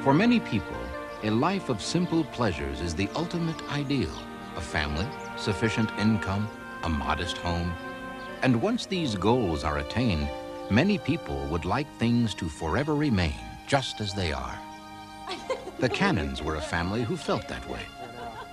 For many people, a life of simple pleasures is the ultimate ideal. A family, sufficient income, a modest home. And once these goals are attained, many people would like things to forever remain just as they are. The Cannons were a family who felt that way.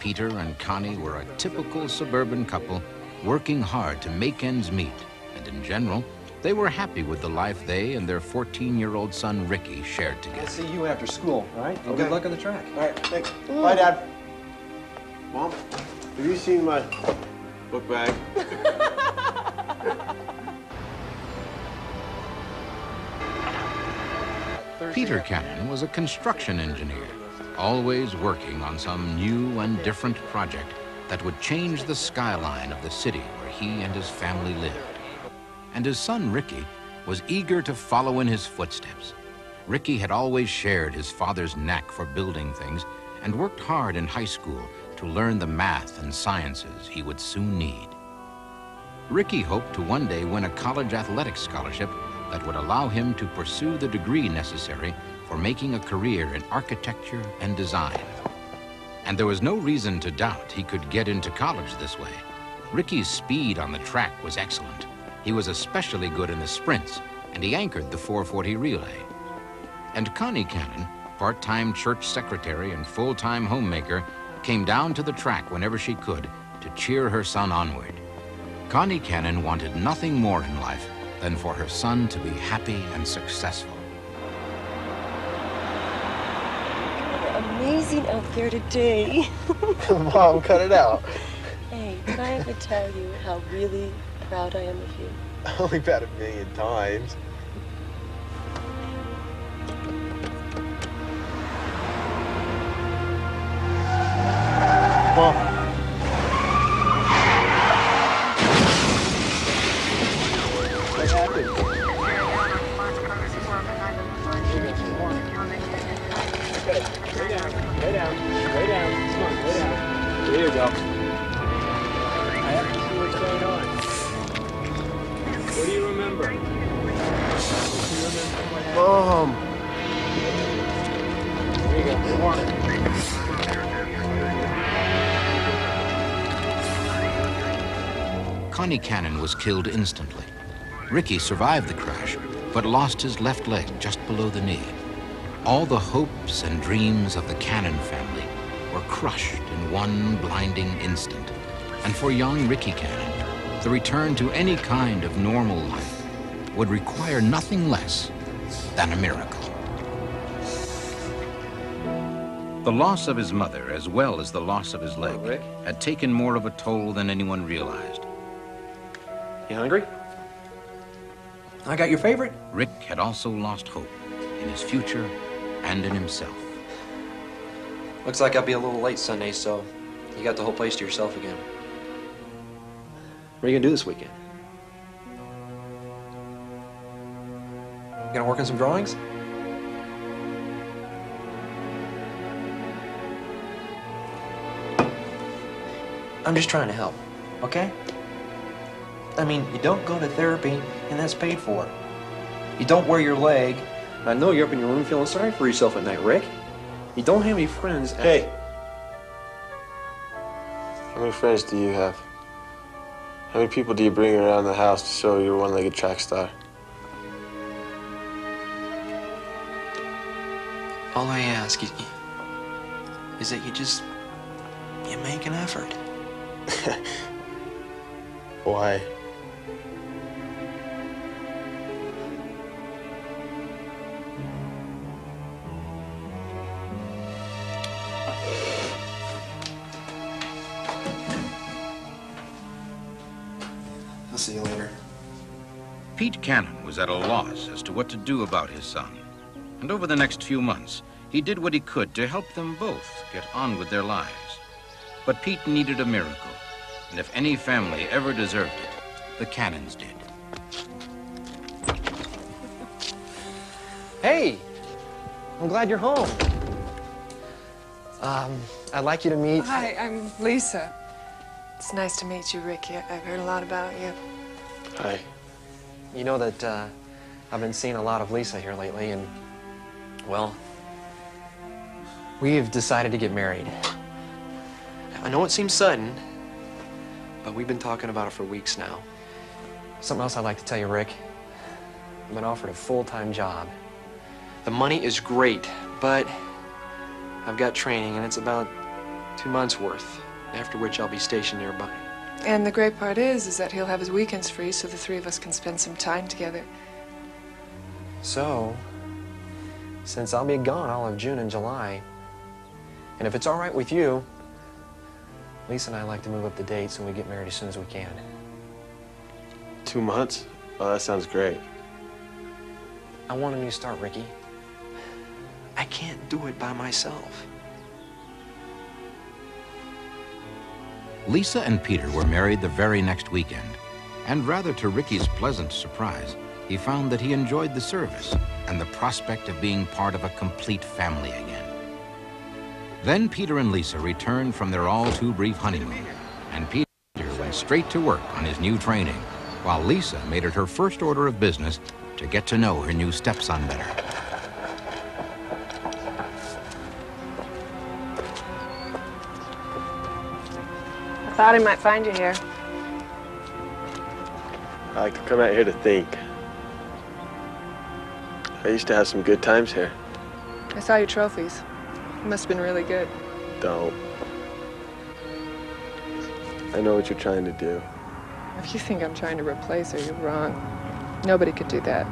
Peter and Connie were a typical suburban couple working hard to make ends meet, and in general, they were happy with the life they and their 14-year-old son, Ricky, shared together. I'll see you after school, all right? And good luck on the track. All right, thanks. Bye, Dad. Mom, have you seen my book bag? Peter Cannon was a construction engineer, always working on some new and different project that would change the skyline of the city where he and his family lived. And his son, Ricky, was eager to follow in his footsteps. Ricky had always shared his father's knack for building things and worked hard in high school to learn the math and sciences he would soon need. Ricky hoped to one day win a college athletics scholarship that would allow him to pursue the degree necessary for making a career in architecture and design. And there was no reason to doubt he could get into college this way. Ricky's speed on the track was excellent. He was especially good in the sprints, and he anchored the 440 relay. And Connie Cannon, part-time church secretary and full-time homemaker, came down to the track whenever she could to cheer her son onward. Connie Cannon wanted nothing more in life than for her son to be happy and successful. Amazing out there today. Mom, cut it out. Hey, did I ever tell you how really proud I am of you? Only about 1,000,000 times. Mom. What happened? Okay, lay down, lay down, lay down. Come on, lay down. There you go. I have to see what's going on. What do you remember? Mom. There you go. Come on. Connie Cannon was killed instantly. Ricky survived the crash, but lost his left leg just below the knee. All the hopes and dreams of the Cannon family were crushed in one blinding instant. And for young Ricky Cannon, the return to any kind of normal life would require nothing less than a miracle. The loss of his mother, as well as the loss of his leg, had taken more of a toll than anyone realized. You hungry? I got your favorite. Rick had also lost hope in his future and in himself. Looks like I'll be a little late Sunday, so you got the whole place to yourself again. What are you gonna do this weekend? Gonna work on some drawings? I'm just trying to help, okay? I mean, you don't go to therapy, and that's paid for. You don't wear your leg. I know you're up in your room feeling sorry for yourself at night, Rick. You don't have any friends. Hey. How many friends do you have? How many people do you bring around the house to show you're a one-legged track star? All I ask is that you make an effort. Why? I'll see you later. Pete Cannon was at a loss as to what to do about his son. And over the next few months, he did what he could to help them both get on with their lives. But Pete needed a miracle, and if any family ever deserved it, the Cannons did. Hey, I'm glad you're home. I'd like you to meet... Hi, I'm Lisa. It's nice to meet you, Ricky. I've heard a lot about you. Hi. You know that I've been seeing a lot of Lisa here lately, and, well, We've decided to get married. I know it seems sudden, but we've been talking about it for weeks now. Something else I'd like to tell you, Rick. I've been offered a full-time job. The money is great, but I've got training, and it's about 2 months' worth, after which I'll be stationed nearby. And the great part is that he'll have his weekends free, so the three of us can spend some time together. So, since I'll be gone all of June and July, and if it's all right with you, Lisa and I like to move up the dates and we get married as soon as we can. 2 months? Oh, that sounds great. I want a new start, Ricky. I can't do it by myself. Lisa and Peter were married the very next weekend, and rather to Ricky's pleasant surprise, he found that he enjoyed the service and the prospect of being part of a complete family again. Then Peter and Lisa returned from their all-too-brief honeymoon, and Peter went straight to work on his new training, while Lisa made it her first order of business to get to know her new stepson better. I thought I might find you here. I like to come out here to think. I used to have some good times here. I saw your trophies. It must have been really good. Don't. I know what you're trying to do. If you think I'm trying to replace her, you're wrong. Nobody could do that.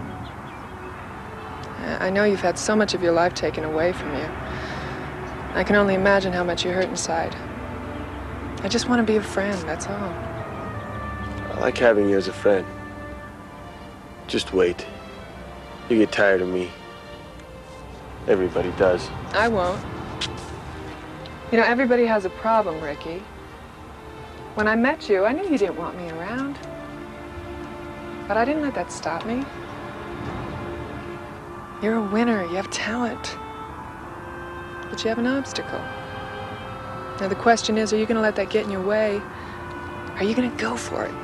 I know you've had so much of your life taken away from you. I can only imagine how much you hurt inside. I just want to be a friend, that's all. I like having you as a friend. Just wait. You get tired of me. Everybody does. I won't. You know, everybody has a problem, Ricky. When I met you, I knew you didn't want me around. But I didn't let that stop me. You're a winner, you have talent. But you have an obstacle. Now the question is, are you going to let that get in your way? Are you going to go for it?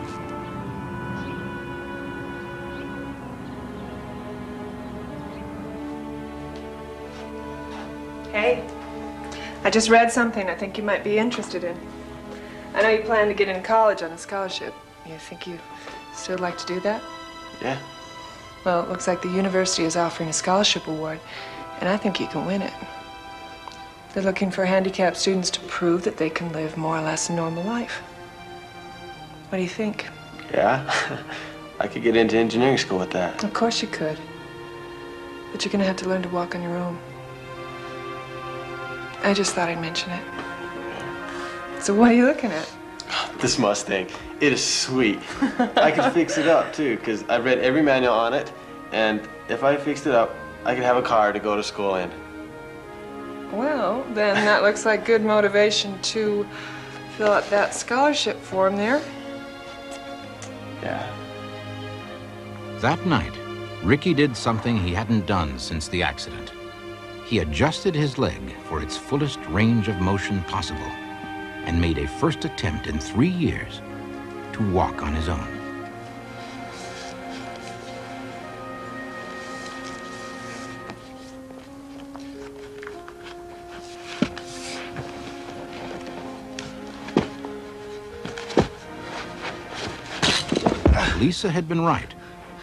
Hey, I just read something I think you might be interested in. I know you plan to get in college on a scholarship. You think you still like to do that? Yeah. Well, it looks like the university is offering a scholarship award, and I think you can win it. They're looking for handicapped students to prove that they can live more or less a normal life. What do you think? Yeah? I could get into engineering school with that. Of course you could. But you're gonna have to learn to walk on your own. I just thought I'd mention it. So what are you looking at? This Mustang, it is sweet. I could fix it up too, because I read every manual on it, and if I fixed it up, I could have a car to go to school in. Well, then that looks like good motivation to fill out that scholarship form there. Yeah. That night, Ricky did something he hadn't done since the accident. He adjusted his leg for its fullest range of motion possible and made a first attempt in 3 years to walk on his own. Lisa had been right.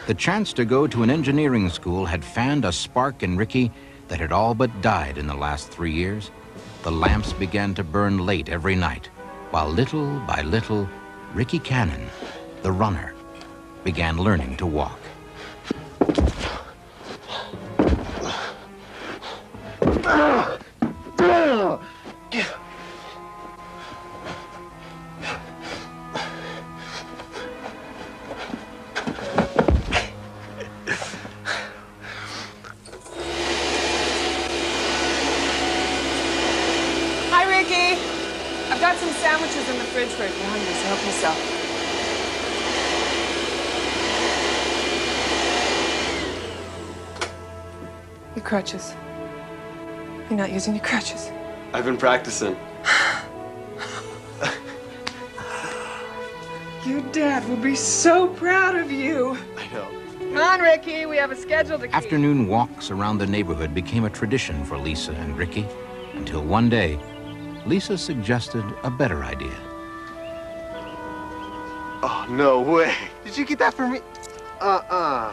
The chance to go to an engineering school had fanned a spark in Ricky that had all but died in the last 3 years. The lamps began to burn late every night, while little by little, Ricky Cannon, the runner, began learning to walk. I've got some sandwiches in the fridge for if you're hungry, so help yourself. Your crutches. You're not using your crutches. I've been practicing. Your dad will be so proud of you. I know. Come on, Ricky, we have a schedule to keep. Afternoon walks around the neighborhood became a tradition for Lisa and Ricky. until one day, Lisa suggested a better idea. Oh, no way. Did you get that for me? Oh,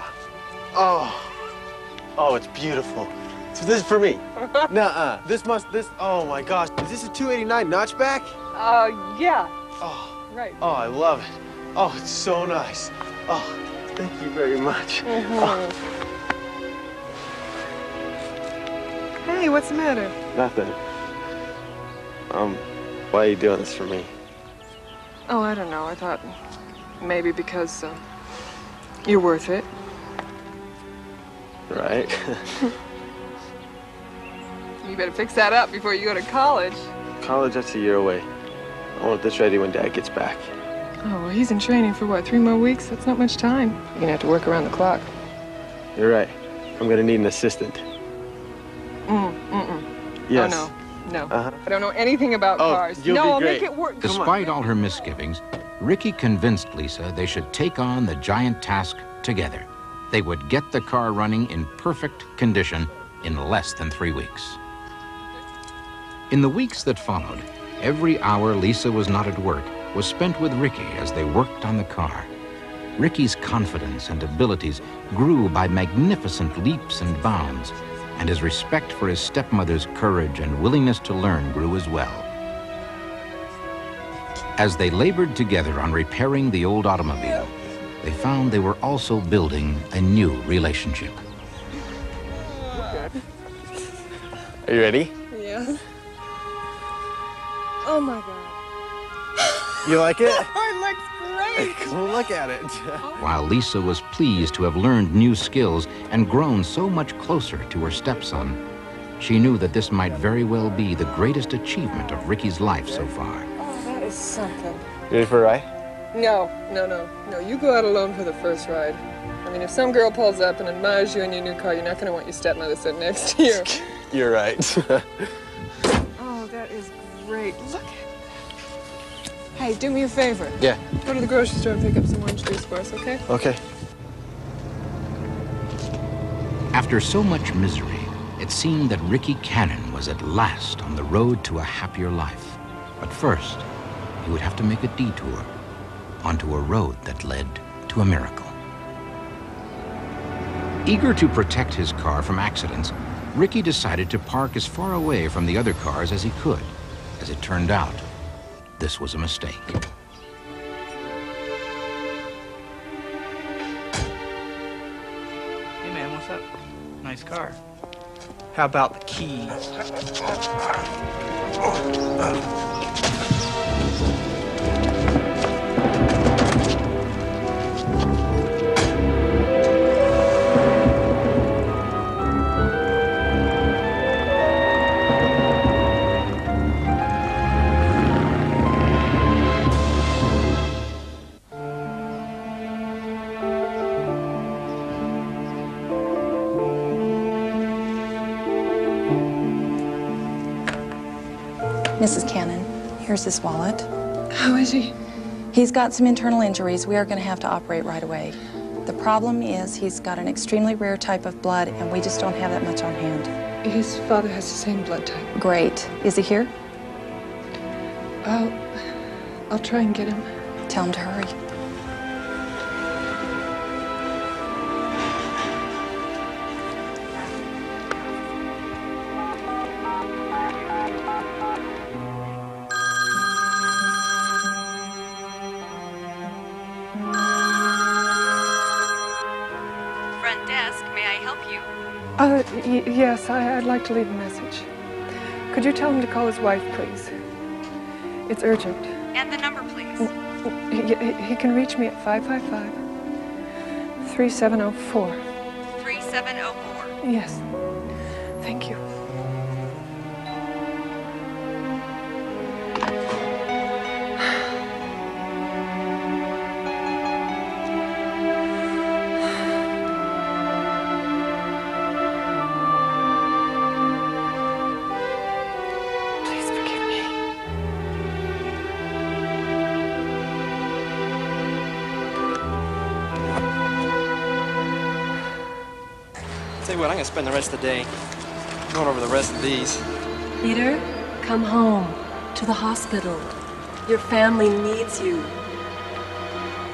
it's beautiful. So this is for me. Nuh-uh. This, oh my gosh. Is this a 289 notchback? Yeah. Oh, Right. oh, I love it. Oh, it's so nice. Oh, thank you very much. Oh, Hey, what's the matter? nothing. Why are you doing this for me? Oh, I don't know. I thought maybe because you're worth it. Right? You better fix that up before you go to college. College, that's a year away. I want this ready when Dad gets back. Oh, well, he's in training for what, 3 more weeks? That's not much time. You're gonna have to work around the clock. You're right. I'm gonna need an assistant. Yes. Oh, no. Uh-huh. I don't know anything about cars. You'll No, be I'll great. make it work. Despite all her misgivings, Ricky convinced Lisa they should take on the giant task together. They would get the car running in perfect condition in less than 3 weeks. In the weeks that followed, every hour Lisa was not at work was spent with Ricky as they worked on the car. Ricky's confidence and abilities grew by magnificent leaps and bounds, and his respect for his stepmother's courage and willingness to learn grew as well. As they labored together on repairing the old automobile, they found they were also building a new relationship. Are you ready? Yeah. Oh, my God. You like it? Oh, it looks great. Come on, look at it. While Lisa was pleased to have learned new skills and grown so much closer to her stepson, she knew that this might very well be the greatest achievement of Ricky's life so far. Oh, that is something. You ready for a ride? No. You go out alone for the first ride. I mean, if some girl pulls up and admires you in your new car, you're not going to want your stepmother sitting next to you. You're right. Oh, that is great. Look at it. Hey, do me a favor. Yeah. Go to the grocery store and pick up some orange juice for us, okay? Okay. After so much misery, it seemed that Ricky Cannon was at last on the road to a happier life. But first, he would have to make a detour onto a road that led to a miracle. Eager to protect his car from accidents, Ricky decided to park as far away from the other cars as he could. As it turned out, this was a mistake. Hey man, what's up? Nice car. How about the keys? Mrs. Cannon, here's his wallet. How is he? He's got some internal injuries. We are going to have to operate right away. The problem is he's got an extremely rare type of blood, and we just don't have that much on hand. His father has the same blood type. Great. Is he here? I'll try and get him. Tell him to hurry. Front desk, may I help you? Yes, I'd like to leave a message. Could you tell him to call his wife, please? It's urgent. And the number, please. He can reach me at 555-3704. 3704. Yes. Thank you. Please forgive me. Tell you what, I'm gonna spend the rest of the day going over the rest of these. Peter, come home to the hospital. Your family needs you.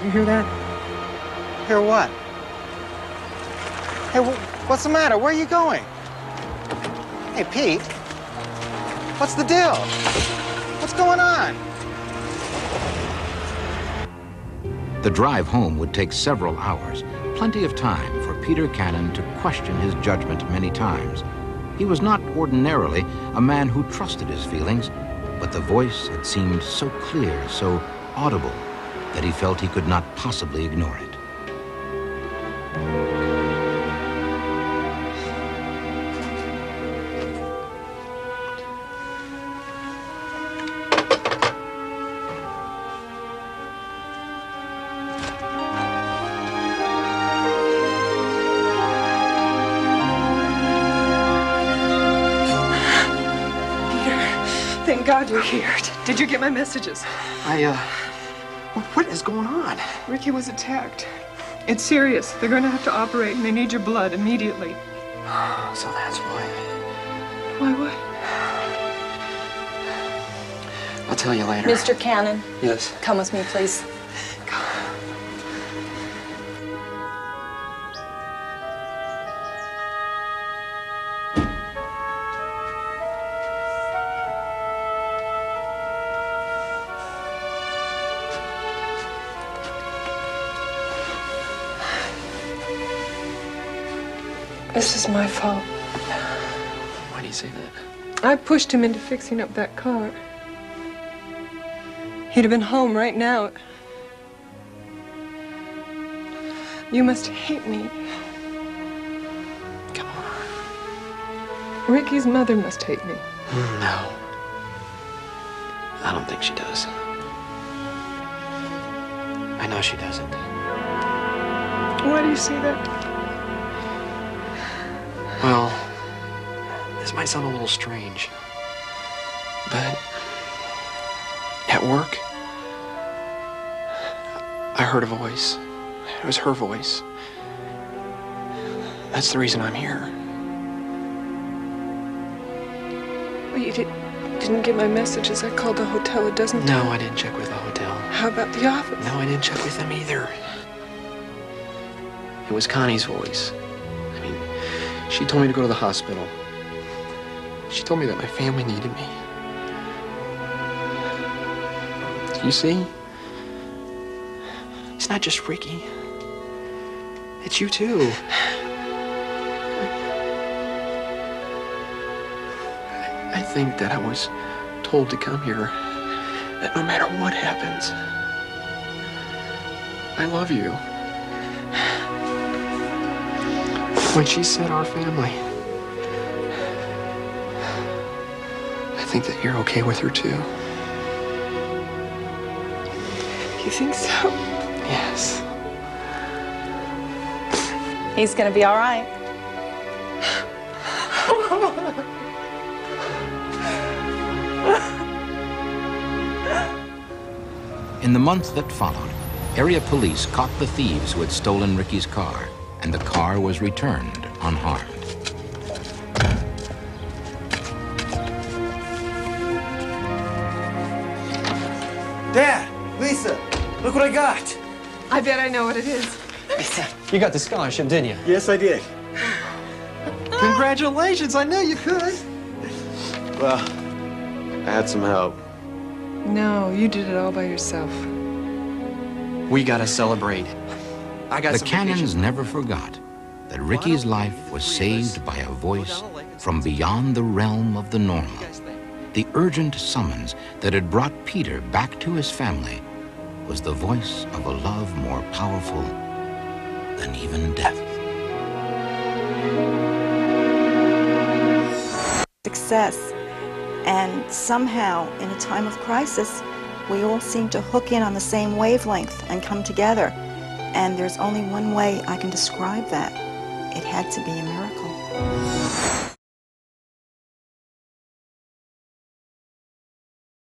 You hear that? Hear what? Hey, what's the matter? Where are you going? Hey, Pete. What's the deal? What's going on? The drive home would take several hours, plenty of time for Peter Cannon to question his judgment many times. He was not ordinarily a man who trusted his feelings, but the voice had seemed so clear, so audible, that he felt he could not possibly ignore it. Thank God you're here. Did you get my messages? What is going on? Ricky was attacked. It's serious. They're going to have to operate, and they need your blood immediately. So that's why. Why what? I'll tell you later. Mr. Cannon. Yes. Come with me, please. This is my fault. Why do you say that? I pushed him into fixing up that car. He'd have been home right now. You must hate me. Come on. Ricky's mother must hate me. No. I don't think she does. I know she doesn't. Why do you say that? Well, this might sound a little strange, but at work, I heard a voice. It was her voice. That's the reason I'm here. Well, you didn't get my messages. I called the hotel a dozen times. No, I didn't check with the hotel. How about the office? No, I didn't check with them either. It was Connie's voice. She told me to go to the hospital. She told me that my family needed me. You see? It's not just Ricky. It's you too. I think that I was told to come here, that no matter what happens, I love you. When she said our family, I think that you're okay with her too. You think so? Yes. He's gonna be all right. In the month that followed, area police caught the thieves who had stolen Ricky's car, and the car was returned unharmed. Dad, Lisa, look what I got. I bet I know what it is. You got the scholarship, didn't you? Yes, I did. Congratulations, I knew you could. Well, I had some help. No, you did it all by yourself. We gotta celebrate. I got The some Cannons vacation. never forgot that Ricky's life was saved by a voice from beyond the realm of the normal. The urgent summons that had brought Peter back to his family was the voice of a love more powerful than even death. Success. And somehow, in a time of crisis, we all seem to hook in on the same wavelength and come together. And there's only one way I can describe that. It had to be a miracle.